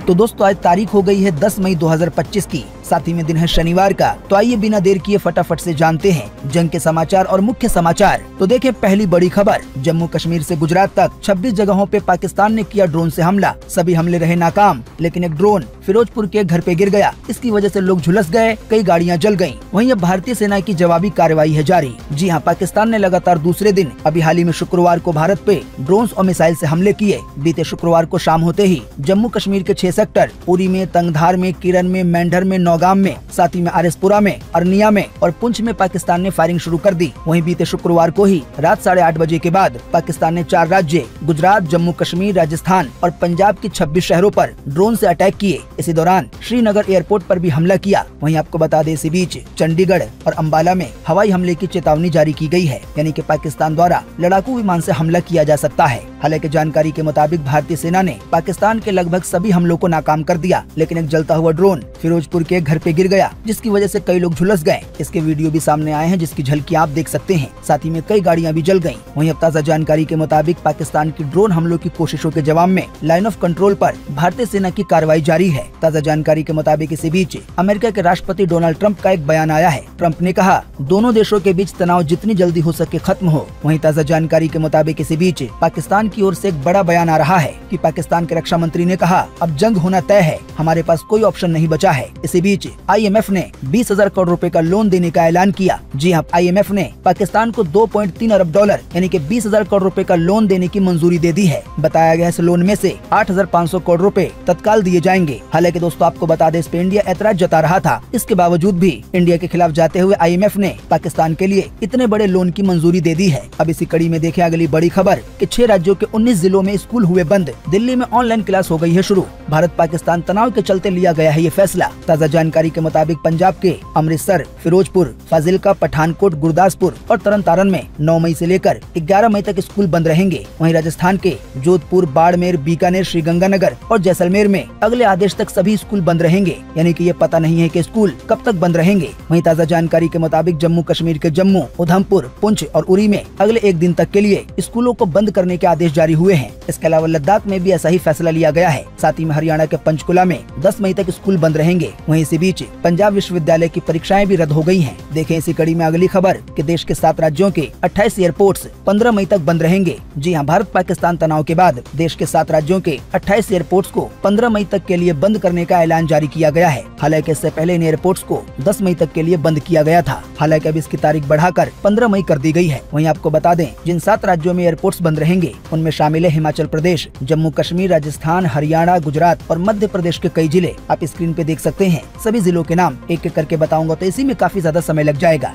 तो दोस्तों आज तारीख हो गई है 10 मई 2025 की, साथ ही में दिन है शनिवार का। तो आइए बिना देर किए फटाफट से जानते हैं जंग के समाचार और मुख्य समाचार। तो देखें पहली बड़ी खबर, जम्मू कश्मीर से गुजरात तक 26 जगहों पे पाकिस्तान ने किया ड्रोन से हमला। सभी हमले रहे नाकाम, लेकिन एक ड्रोन फिरोजपुर के घर पे गिर गया। इसकी वजह से लोग झुलस गए, कई गाड़ियां जल गईं। वहीं अब भारतीय सेना की जवाबी कार्रवाई है जारी। जी हां, पाकिस्तान ने लगातार दूसरे दिन अभी हाल ही में शुक्रवार को भारत पे ड्रोन और मिसाइल से हमले किए। बीते शुक्रवार को शाम होते ही जम्मू कश्मीर के 6 सेक्टर उरी में, तंगधार में, किरण में, मेंढर में, नौगाम में, साथ ही में आरएसपुरा में, अरनिया में और पुंछ में पाकिस्तान ने फायरिंग शुरू कर दी। वहीं बीते शुक्रवार को ही रात 8:30 बजे के बाद पाकिस्तान ने 4 राज्य गुजरात, जम्मू कश्मीर, राजस्थान और पंजाब के 26 शहरों पर ड्रोन से अटैक किए। इसी दौरान श्रीनगर एयरपोर्ट पर भी हमला किया। वहीं आपको बता दें इसी बीच चंडीगढ़ और अंबाला में हवाई हमले की चेतावनी जारी की गई है, यानी कि पाकिस्तान द्वारा लड़ाकू विमान से हमला किया जा सकता है। हालांकि जानकारी के मुताबिक भारतीय सेना ने पाकिस्तान के लगभग सभी हमलों को नाकाम कर दिया, लेकिन एक जलता हुआ ड्रोन फिरोजपुर के घर पे गिर गया, जिसकी वजह से कई लोग झुलस गए। इसके वीडियो भी सामने आए हैं, जिसकी झलकी आप देख सकते हैं। साथ ही में कई गाड़ियां भी जल गईं। वहीं अब ताज़ा जानकारी के मुताबिक पाकिस्तान की ड्रोन हमलों की कोशिशों के जवाब में लाइन ऑफ कंट्रोल पर भारतीय सेना की कार्रवाई जारी है। ताज़ा जानकारी के मुताबिक इसी बीच अमेरिका के राष्ट्रपति डोनाल्ड ट्रंप का एक बयान आया है। ट्रंप ने कहा, दोनों देशों के बीच तनाव जितनी जल्दी हो सके खत्म हो। वहीं ताज़ा जानकारी के मुताबिक इसी बीच पाकिस्तान की ओर से एक बड़ा बयान आ रहा है कि पाकिस्तान के रक्षा मंत्री ने कहा, अब जंग होना तय है, हमारे पास कोई ऑप्शन नहीं बचा है। इसी बीच IMF ने 20,000 करोड़ रुपए का लोन देने का ऐलान किया। जी हां, IMF ने पाकिस्तान को $2.3 अरब यानी कि 20,000 करोड़ रुपए का लोन देने की मंजूरी दे दी है। बताया गया इस लोन में से 8,500 करोड़ रुपए तत्काल दिए जाएंगे। हालांकि दोस्तों आपको बता दें, इस पे इंडिया ऐतराज जता रहा था। इसके बावजूद भी इंडिया के खिलाफ जाते हुए IMF ने पाकिस्तान के लिए इतने बड़े लोन की मंजूरी दे दी है। अब इसी कड़ी में देखें अगली बड़ी खबर कि 6 राज्यों के 19 जिलों में स्कूल हुए बंद। दिल्ली में ऑनलाइन क्लास हो गई है शुरू। भारत पाकिस्तान तनाव के चलते लिया गया है ये फैसला। ताज़ा जानकारी के मुताबिक पंजाब के अमृतसर, फिरोजपुर, फाजिलका, पठानकोट, गुरदासपुर और तरन-तारन में 9 मई से लेकर 11 मई तक स्कूल बंद रहेंगे। वहीं राजस्थान के जोधपुर, बाड़मेर, बीकानेर, श्रीगंगानगर और जैसलमेर में अगले आदेश तक सभी स्कूल बंद रहेंगे, यानी कि ये पता नहीं है कि स्कूल कब तक बंद रहेंगे। वहीं ताज़ा जानकारी के मुताबिक जम्मू कश्मीर के जम्मू, उधमपुर, पुंछ और उरी में अगले 1 दिन तक के लिए स्कूलों को बंद करने के आदेश जारी हुए हैं। इसके अलावा लद्दाख में भी ऐसा ही फैसला लिया गया है। साथ ही में हरियाणा के पंचकुला में 10 मई तक स्कूल बंद रहेंगे। वहीं इसी बीच पंजाब विश्वविद्यालय की परीक्षाएं भी रद्द हो गई हैं। देखें इसी कड़ी में अगली खबर कि देश के 7 राज्यों के 28 एयरपोर्ट्स 15 मई तक बंद रहेंगे। जी हां, भारत पाकिस्तान तनाव के बाद देश के 7 राज्यों के 28 एयरपोर्ट्स को 15 मई तक के लिए बंद करने का ऐलान जारी किया गया है। हालांकि इससे पहले इन एयरपोर्ट्स को 10 मई तक के लिए बंद किया गया था। हालांकि अब इसकी तारीख बढ़ाकर 15 मई कर दी गई है। वहीं आपको बता दें, जिन 7 राज्यों में एयरपोर्ट्स बंद रहेंगे उनमें शामिल है हिमाचल प्रदेश, जम्मू कश्मीर, राजस्थान, हरियाणा, गुजरात और मध्य प्रदेश के कई जिले। आप स्क्रीन पे देख सकते हैं। सभी जिलों के नाम एक एक करके बताऊंगा तो इसी में काफी ज्यादा समय लग जाएगा।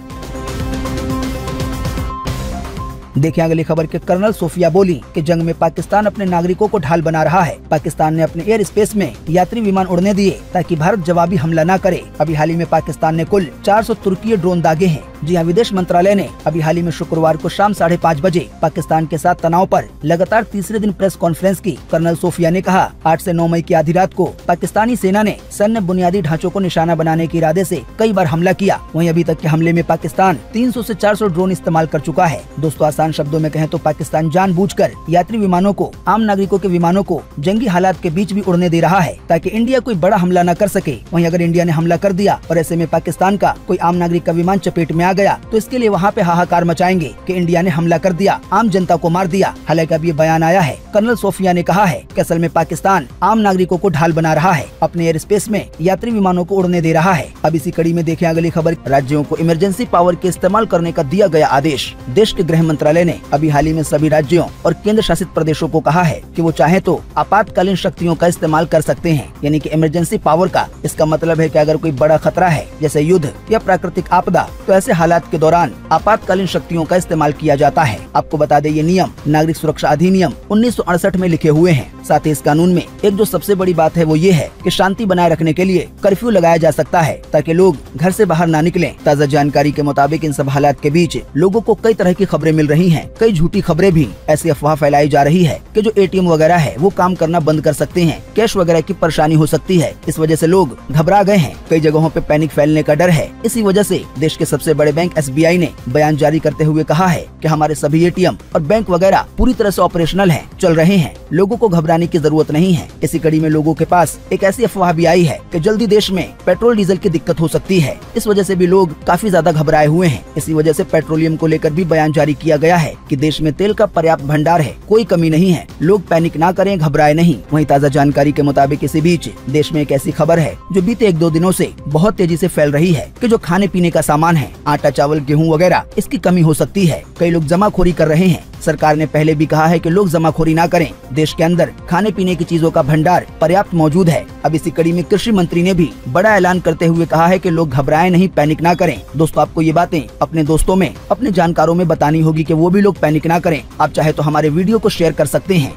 देखिए अगली खबर के कर्नल सोफिया बोली कि जंग में पाकिस्तान अपने नागरिकों को ढाल बना रहा है। पाकिस्तान ने अपने एयर स्पेस में यात्री विमान उड़ने दिए ताकि भारत जवाबी हमला न करे। अभी हाल ही में पाकिस्तान ने कुल 400 तुर्की ड्रोन दागे हैं। जी हां, विदेश मंत्रालय ने अभी हाल ही में शुक्रवार को शाम 5:30 बजे पाकिस्तान के साथ तनाव पर लगातार तीसरे दिन प्रेस कॉन्फ्रेंस की। कर्नल सोफिया ने कहा, 8 से 9 मई की आधी रात को पाकिस्तानी सेना ने सैन्य बुनियादी ढांचों को निशाना बनाने के इरादे से कई बार हमला किया। वहीं अभी तक के हमले में पाकिस्तान 300 से 400 ड्रोन इस्तेमाल कर चुका है। दोस्तों आसान शब्दों में कहें तो पाकिस्तान जानबूझकर यात्री विमानों को, आम नागरिकों के विमानों को जंगी हालात के बीच भी उड़ने दे रहा है ताकि इंडिया कोई बड़ा हमला न कर सके। वहीं अगर इंडिया ने हमला कर दिया और ऐसे में पाकिस्तान का कोई आम नागरिक का विमान चपेट में आ गया तो इसके लिए वहाँ पे हाहाकार मचाएंगे कि इंडिया ने हमला कर दिया, आम जनता को मार दिया। हालांकि अब ये बयान आया है, कर्नल सोफिया ने कहा है कि असल में पाकिस्तान आम नागरिकों को ढाल बना रहा है, अपने एयर स्पेस में यात्री विमानों को उड़ने दे रहा है। अब इसी कड़ी में देखें अगली खबर, राज्यों को इमरजेंसी पावर के इस्तेमाल करने का दिया गया आदेश। देश के गृह मंत्रालय ने अभी हाल ही में सभी राज्यों और केंद्र शासित प्रदेशों को कहा है कि वो चाहे तो आपातकालीन शक्तियों का इस्तेमाल कर सकते हैं, यानी कि इमरजेंसी पावर का। इसका मतलब है कि अगर कोई बड़ा खतरा है जैसे युद्ध या प्राकृतिक आपदा, तो ऐसे हालात के दौरान आपातकालीन शक्तियों का इस्तेमाल किया जाता है। आपको बता दें, ये नियम नागरिक सुरक्षा अधिनियम 1968 में लिखे हुए हैं। साथ ही इस कानून में एक जो सबसे बड़ी बात है वो ये है कि शांति बनाए रखने के लिए कर्फ्यू लगाया जा सकता है ताकि लोग घर से बाहर ना निकलें। ताज़ा जानकारी के मुताबिक इन सब हालात के बीच लोगों को कई तरह की खबरें मिल रही रही हैं कई झूठी खबरें भी। ऐसी अफवाह फैलाई जा रही है कि जो एटीएम वगैरह है वो काम करना बंद कर सकते हैं, कैश वगैरह की परेशानी हो सकती है। इस वजह से लोग घबरा गए हैं, कई जगहों पे पैनिक फैलने का डर है। इसी वजह से देश के सबसे बड़े बैंक SBI ने बयान जारी करते हुए कहा है कि हमारे सभी एटीएम और बैंक वगैरह पूरी तरह से ऑपरेशनल हैं, चल रहे हैं, लोगों को घबराने की जरूरत नहीं है। इसी कड़ी में लोगों के पास एक ऐसी अफवाह भी आई है कि जल्दी देश में पेट्रोल डीजल की दिक्कत हो सकती है। इस वजह से भी लोग काफी ज्यादा घबराए हुए हैं। इसी वजह से पेट्रोलियम को लेकर भी बयान जारी किया गया है कि देश में तेल का पर्याप्त भंडार है, कोई कमी नहीं है, लोग पैनिक ना करें, घबराए नहीं। वहीं ताज़ा जानकारी के मुताबिक इसी बीच देश में एक ऐसी खबर है जो बीते 1-2 दिनों से बहुत तेजी से फैल रही है कि जो खाने पीने का सामान है, आटा, चावल, गेहूं वगैरह, इसकी कमी हो सकती है। कई लोग जमाखोरी कर रहे हैं। सरकार ने पहले भी कहा है कि लोग जमाखोरी ना करें, देश के अंदर खाने पीने की चीजों का भंडार पर्याप्त मौजूद है। अब इसी कड़ी में कृषि मंत्री ने भी बड़ा ऐलान करते हुए कहा है कि लोग घबराएं नहीं, पैनिक ना करें। दोस्तों, आपको ये बातें अपने दोस्तों में, अपने जानकारों में बतानी होगी कि वो भी लोग पैनिक ना करें। आप चाहे तो हमारे वीडियो को शेयर कर सकते हैं।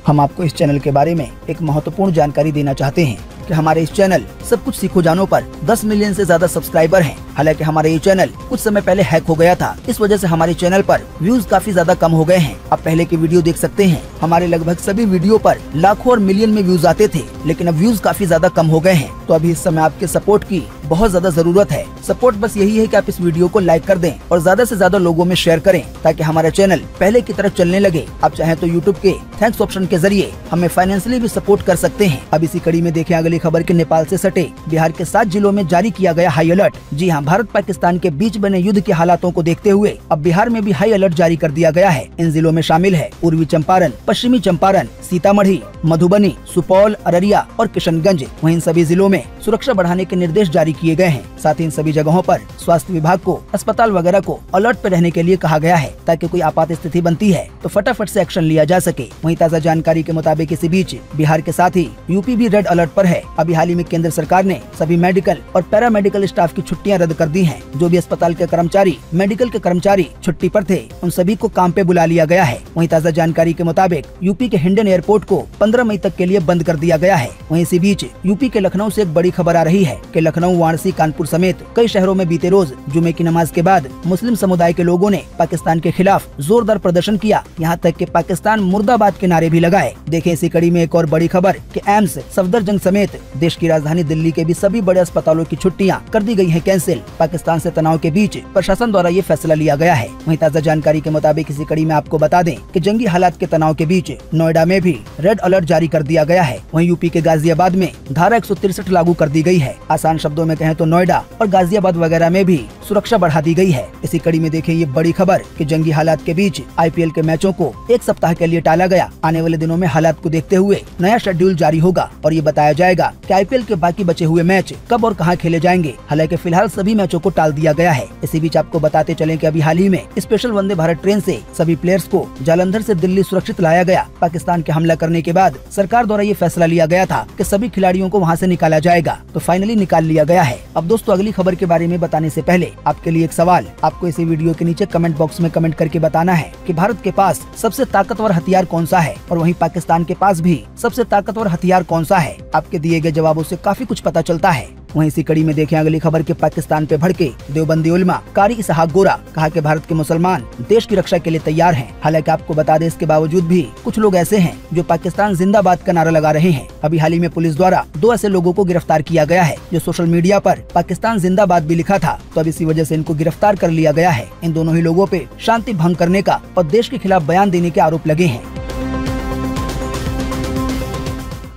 हम आपको इस चैनल के बारे में एक महत्वपूर्ण जानकारी देना चाहते हैं कि हमारे इस चैनल सब कुछ सीखो जानो पर 10 मिलियन से ज्यादा सब्सक्राइबर हैं। हालांकि हमारा ये चैनल कुछ समय पहले हैक हो गया था, इस वजह से हमारे चैनल पर व्यूज काफी ज्यादा कम हो गए हैं। आप पहले की वीडियो देख सकते हैं, हमारे लगभग सभी वीडियो पर लाखों और मिलियन में व्यूज आते थे, लेकिन अब व्यूज काफी ज्यादा कम हो गए हैं। तो अभी इस समय आपके सपोर्ट की बहुत ज्यादा जरूरत है। सपोर्ट बस यही है कि आप इस वीडियो को लाइक कर दें और ज्यादा से ज्यादा लोगों में शेयर करें, ताकि हमारा चैनल पहले की तरह चलने लगे। आप चाहें तो यूट्यूब के थैंक्स ऑप्शन के जरिए हमें फाइनेंशियली भी सपोर्ट कर सकते हैं। अब इसी कड़ी में देखें अगली खबर के नेपाल से सटे बिहार के 7 जिलों में जारी किया गया हाई अलर्ट। जी हां, भारत पाकिस्तान के बीच बने युद्ध के हालातों को देखते हुए अब बिहार में भी हाई अलर्ट जारी कर दिया गया है। इन जिलों में शामिल है पूर्वी चंपारण, पश्चिमी चंपारण, सीतामढ़ी, मधुबनी, सुपौल, अररिया और किशनगंज। वहीं इन सभी जिलों में सुरक्षा बढ़ाने के निर्देश जारी किए गए हैं। साथ ही इन सभी जगहों पर स्वास्थ्य विभाग को, अस्पताल वगैरह को अलर्ट पर रहने के लिए कहा गया है, ताकि कोई आपात स्थिति बनती है तो फटाफट से एक्शन लिया जा सके। वहीं ताज़ा जानकारी के मुताबिक इसी बीच बिहार के साथ ही यूपी भी रेड अलर्ट पर है। अभी हाल ही में केंद्र सरकार ने सभी मेडिकल और पैरामेडिकल स्टाफ की छुट्टियां रद्द कर दी हैं। जो भी अस्पताल के कर्मचारी, मेडिकल के कर्मचारी छुट्टी पर थे, उन सभी को काम पे बुला लिया गया है। वहीं ताज़ा जानकारी के मुताबिक यूपी के हिंडन एयरपोर्ट को 15 मई तक के लिए बंद कर दिया गया है। वहीं इसी बीच यूपी के लखनऊ से एक बड़ी खबर आ रही है कि लखनऊ, वाराणसी, कानपुर समेत कई शहरों में बीते रोज जुमे की नमाज के बाद मुस्लिम समुदाय के लोगों ने पाकिस्तान के खिलाफ जोरदार प्रदर्शन किया, यहाँ तक कि पाकिस्तान मुर्दाबाद के नारे भी लगाए। देखें इसी कड़ी में एक और बड़ी खबर कि एम्स, सफदरजंग समेत देश की राजधानी दिल्ली के भी सभी बड़े अस्पतालों की छुट्टियां कर दी गई हैं कैंसिल। पाकिस्तान से तनाव के बीच प्रशासन द्वारा ये फैसला लिया गया है। वहीं ताज़ा जानकारी के मुताबिक इसी कड़ी में आपको बता दें कि जंगी हालात के तनाव के बीच नोएडा में भी रेड अलर्ट जारी कर दिया गया है। वहीं यूपी के गाजियाबाद में धारा 163 लागू कर दी गई है। आसान शब्दों में कहें तो नोएडा और गाजियाबाद वगैरह में भी सुरक्षा बढ़ा दी गई है। इसी कड़ी में देखें ये बड़ी खबर कि जंगी हालात के बीच IPL के मैचों को एक सप्ताह के लिए टाला गया। आने वाले दिनों में हालात को देखते हुए नया शेड्यूल जारी होगा और ये बताया जाएगा कि IPL के बाकी बचे हुए मैच कब और कहां खेले जाएंगे। हालांकि फिलहाल सभी मैचों को टाल दिया गया है। इसी बीच आपको बताते चलें कि अभी हाल ही में स्पेशल वंदे भारत ट्रेन से सभी प्लेयर्स को जालंधर से दिल्ली सुरक्षित लाया गया। पाकिस्तान के हमला करने के बाद सरकार द्वारा ये फैसला लिया गया था कि सभी खिलाड़ियों को वहां से निकाला जाएगा, तो फाइनली निकाल लिया गया है। अब दोस्तों, अगली खबर के बारे में बताने से पहले आपके लिए एक सवाल। आपको इसी वीडियो के नीचे कमेंट बॉक्स में कमेंट करके बताना है कि भारत के पास सबसे ताकतवर हथियार कौन सा है और वहीं पाकिस्तान के पास भी सबसे ताकतवर हथियार कौन सा है। आपके दिए गए जवाबों से काफी कुछ पता चलता है। वहीं इसी कड़ी में देखें अगली खबर के पाकिस्तान पे भड़के देवबंदी उलमा कारी इसहाक गोरा, कहा कि भारत के मुसलमान देश की रक्षा के लिए तैयार हैं। हालांकि आपको बता दें, इसके बावजूद भी कुछ लोग ऐसे हैं जो पाकिस्तान जिंदाबाद का नारा लगा रहे हैं। अभी हाल ही में पुलिस द्वारा 2 ऐसे लोगों को गिरफ्तार किया गया है जो सोशल मीडिया पर पाकिस्तान जिंदाबाद भी लिखा था, तो अब इसी वजह से इनको गिरफ्तार कर लिया गया है। इन दोनों ही लोगों पे शांति भंग करने का और देश के खिलाफ बयान देने के आरोप लगे हैं।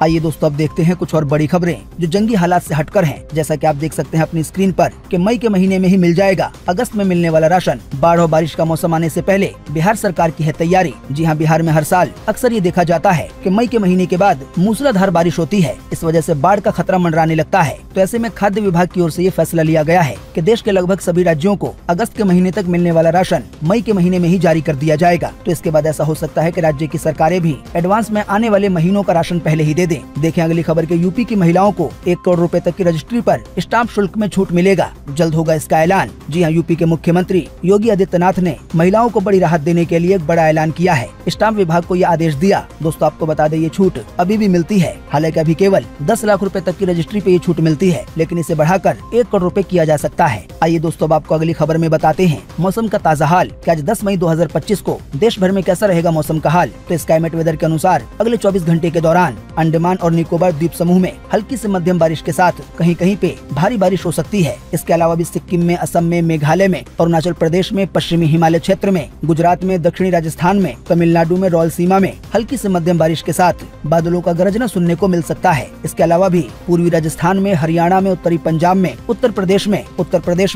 आइए दोस्तों, अब देखते हैं कुछ और बड़ी खबरें जो जंगी हालात से हटकर हैं। जैसा कि आप देख सकते हैं अपनी स्क्रीन पर कि मई के महीने में ही मिल जाएगा अगस्त में मिलने वाला राशन। बाढ़ और बारिश का मौसम आने से पहले बिहार सरकार की है तैयारी। जी हां, बिहार में हर साल अक्सर ये देखा जाता है कि मई के महीने के बाद मूसलाधार बारिश होती है। इस वजह से बाढ़ का खतरा मंडराने लगता है। तो ऐसे में खाद्य विभाग की ओर से ये फैसला लिया गया है कि देश के लगभग सभी राज्यों को अगस्त के महीने तक मिलने वाला राशन मई के महीने में ही जारी कर दिया जाएगा। तो इसके बाद ऐसा हो सकता है कि राज्य की सरकारें भी एडवांस में आने वाले महीनों का राशन पहले ही दे दे दें। देखें अगली खबर के यूपी की महिलाओं को 1 करोड़ रुपए तक की रजिस्ट्री पर स्टाम्प शुल्क में छूट मिलेगा। जल्द होगा इसका ऐलान। जी हाँ, यूपी के मुख्यमंत्री योगी आदित्यनाथ ने महिलाओं को बड़ी राहत देने के लिए एक बड़ा ऐलान किया है। स्टाम्प विभाग को यह आदेश दिया। दोस्तों आपको बता दें, ये छूट अभी भी मिलती है। हालांकि अभी केवल 10 लाख रुपए तक की रजिस्ट्री पे ये छूट मिलती है, लेकिन इसे बढ़ाकर 1 करोड़ रुपए किया जा सकता है। आइए दोस्तों अब आपको अगली खबर में बताते हैं मौसम का ताजा हाल कि आज 10 मई 2025 को देश भर में कैसा रहेगा मौसम का हाल। तो स्काईमेट वेदर के अनुसार अगले 24 घंटे के दौरान अंडमान और निकोबार द्वीप समूह में हल्की से मध्यम बारिश के साथ कहीं कहीं पे भारी बारिश हो सकती है। इसके अलावा भी सिक्किम में, असम में, मेघालय में, अरुणाचल प्रदेश में, पश्चिमी हिमालय क्षेत्र में, गुजरात में, दक्षिणी राजस्थान में, तमिलनाडु में, रायलसीमा में हल्की से मध्यम बारिश के साथ बादलों का गरजना सुनने को मिल सकता है। इसके अलावा भी पूर्वी राजस्थान में, हरियाणा में, उत्तरी पंजाब में, उत्तर प्रदेश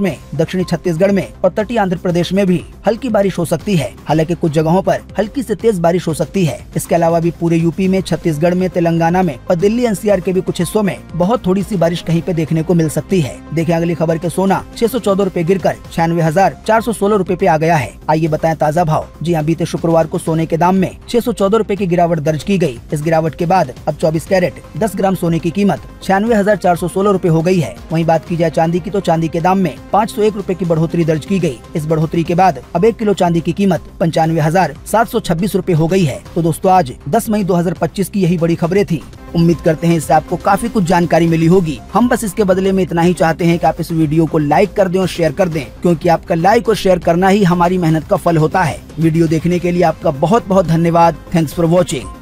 में, दक्षिणी छत्तीसगढ़ में और तटीय आंध्र प्रदेश में भी हल्की बारिश हो सकती है। हालांकि कुछ जगहों पर हल्की से तेज बारिश हो सकती है। इसके अलावा भी पूरे यूपी में, छत्तीसगढ़ में, तेलंगाना में और दिल्ली एनसीआर के भी कुछ हिस्सों में बहुत थोड़ी सी बारिश कहीं पे देखने को मिल सकती है। देखिए अगली खबर के सोना 614 रुपए गिरकर 96,416 रुपए पे आ गया है। आइए बताएं ताजा भाव। जी हाँ, बीते शुक्रवार को सोने के दाम में 614 रुपए की गिरावट दर्ज की गई। इस गिरावट के बाद अब 24 कैरेट 10 ग्राम सोने की कीमत 96,416 रुपए हो गई है। वहीं बात की जाए चांदी की, तो चांदी के दाम में 501 रुपए की बढ़ोतरी दर्ज की गई। इस बढ़ोतरी के बाद अब 1 किलो चांदी की कीमत 95,726 रुपए हो गई है। तो दोस्तों आज 10 मई 2025 की यही बड़ी खबरें थी। उम्मीद करते हैं इससे आपको काफी कुछ जानकारी मिली होगी। हम बस इसके बदले में इतना ही चाहते हैं कि आप इस वीडियो को लाइक कर दें और शेयर कर दें, क्योंकि आपका लाइक और शेयर करना ही हमारी मेहनत का फल होता है। वीडियो देखने के लिए आपका बहुत बहुत धन्यवाद। Thanks for watching.